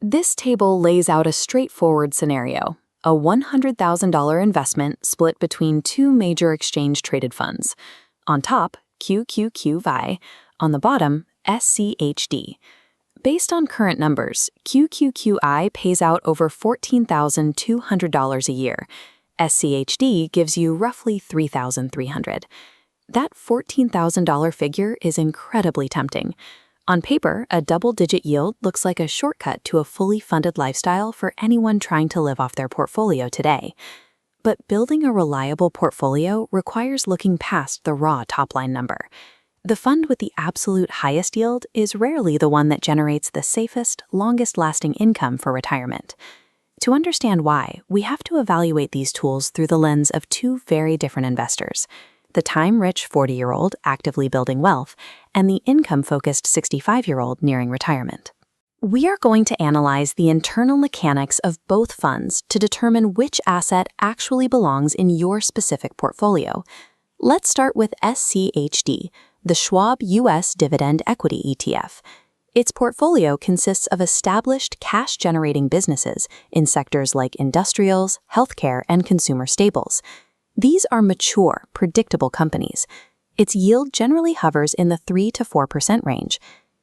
This table lays out a straightforward scenario, a $100,000 investment split between two major exchange-traded funds. On top, QQQI, on the bottom, SCHD. Based on current numbers, QQQI pays out over $14,200 a year. SCHD gives you roughly $3,300. That $14,000 figure is incredibly tempting. On paper, a double-digit yield looks like a shortcut to a fully funded lifestyle for anyone trying to live off their portfolio today. But building a reliable portfolio requires looking past the raw top-line number. The fund with the absolute highest yield is rarely the one that generates the safest, longest-lasting income for retirement. To understand why, we have to evaluate these tools through the lens of two very different investors: the time-rich 40-year-old actively building wealth, and the income-focused 65-year-old nearing retirement. We are going to analyze the internal mechanics of both funds to determine which asset actually belongs in your specific portfolio. Let's start with SCHD, the Schwab U.S. Dividend Equity ETF. Its portfolio consists of established cash-generating businesses in sectors like industrials, healthcare, and consumer staples. These are mature, predictable companies. Its yield generally hovers in the 3 to 4% range.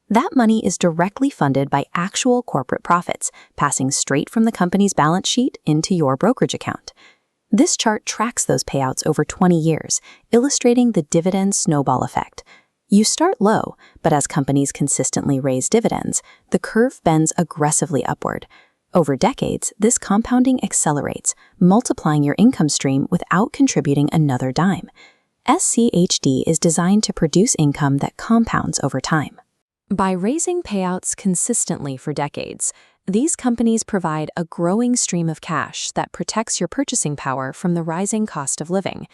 That money is directly funded by actual corporate profits, passing straight from the company's balance sheet into your brokerage account. This chart tracks those payouts over 20 years, illustrating the dividend snowball effect. You start low, but as companies consistently raise dividends, the curve bends aggressively upward. Over decades, this compounding accelerates, multiplying your income stream without contributing another dime. SCHD is designed to produce income that compounds over time. By raising payouts consistently for decades, these companies provide a growing stream of cash that protects your purchasing power from the rising cost of living.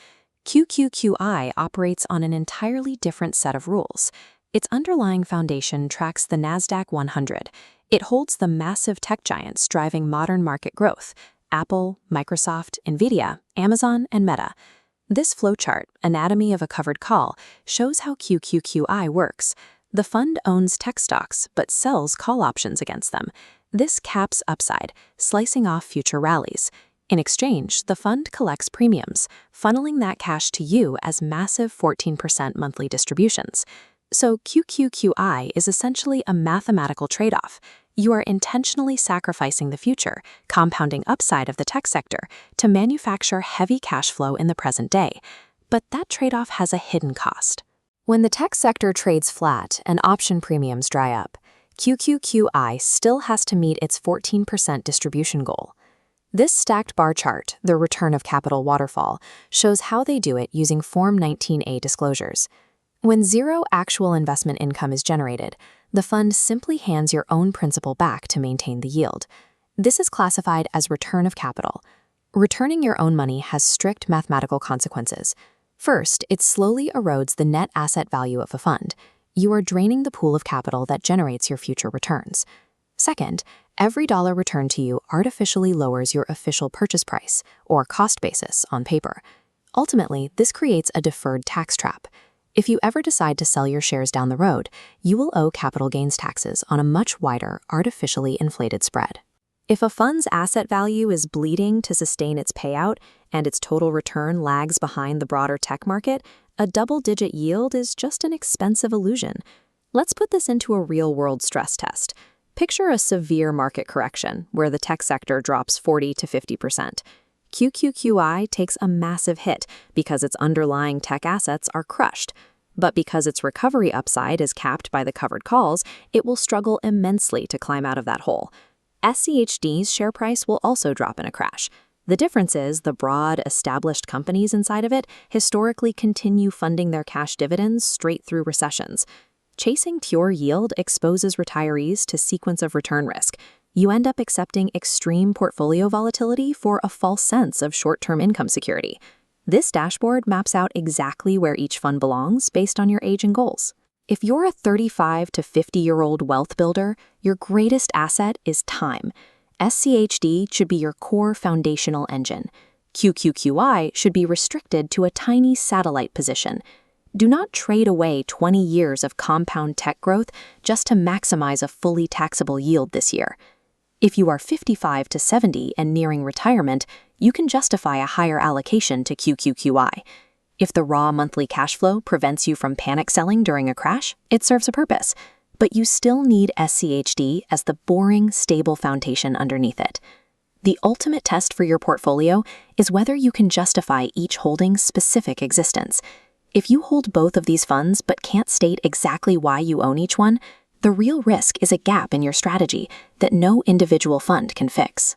QQQI operates on an entirely different set of rules. Its underlying foundation tracks the NASDAQ 100. It holds the massive tech giants driving modern market growth: Apple, Microsoft, Nvidia, Amazon, and Meta. This flowchart, Anatomy of a Covered Call, shows how QQQI works. The fund owns tech stocks but sells call options against them. This caps upside, slicing off future rallies. In exchange, the fund collects premiums, funneling that cash to you as massive 14% monthly distributions. So QQQI is essentially a mathematical trade-off. You are intentionally sacrificing the future, compounding upside of the tech sector to manufacture heavy cash flow in the present day. But that trade-off has a hidden cost. When the tech sector trades flat and option premiums dry up, QQQI still has to meet its 14% distribution goal. This stacked bar chart, the return of capital waterfall, shows how they do it using Form 19A disclosures. When zero actual investment income is generated, the fund simply hands your own principal back to maintain the yield. This is classified as return of capital. Returning your own money has strict mathematical consequences. First, it slowly erodes the net asset value of a fund. You are draining the pool of capital that generates your future returns. Second, every dollar returned to you artificially lowers your official purchase price, or cost basis, on paper. Ultimately, this creates a deferred tax trap. If you ever decide to sell your shares down the road, you will owe capital gains taxes on a much wider, artificially inflated spread. If a fund's asset value is bleeding to sustain its payout and its total return lags behind the broader tech market, a double-digit yield is just an expensive illusion. Let's put this into a real-world stress test. Picture a severe market correction where the tech sector drops 40 to 50%. QQQI takes a massive hit because its underlying tech assets are crushed. But because its recovery upside is capped by the covered calls, it will struggle immensely to climb out of that hole. SCHD's share price will also drop in a crash. The difference is the broad, established companies inside of it historically continue funding their cash dividends straight through recessions. Chasing pure yield exposes retirees to sequence of return risk. You end up accepting extreme portfolio volatility for a false sense of short-term income security. This dashboard maps out exactly where each fund belongs based on your age and goals. If you're a 35 to 50-year-old wealth builder, your greatest asset is time. SCHD should be your core foundational engine. QQQI should be restricted to a tiny satellite position. Do not trade away 20 years of compound tech growth just to maximize a fully taxable yield this year. If you are 55 to 70 and nearing retirement, you can justify a higher allocation to QQQI. If the raw monthly cash flow prevents you from panic selling during a crash, it serves a purpose. But you still need SCHD as the boring, stable foundation underneath it. The ultimate test for your portfolio is whether you can justify each holding's specific existence. If you hold both of these funds but can't state exactly why you own each one, the real risk is a gap in your strategy that no individual fund can fix.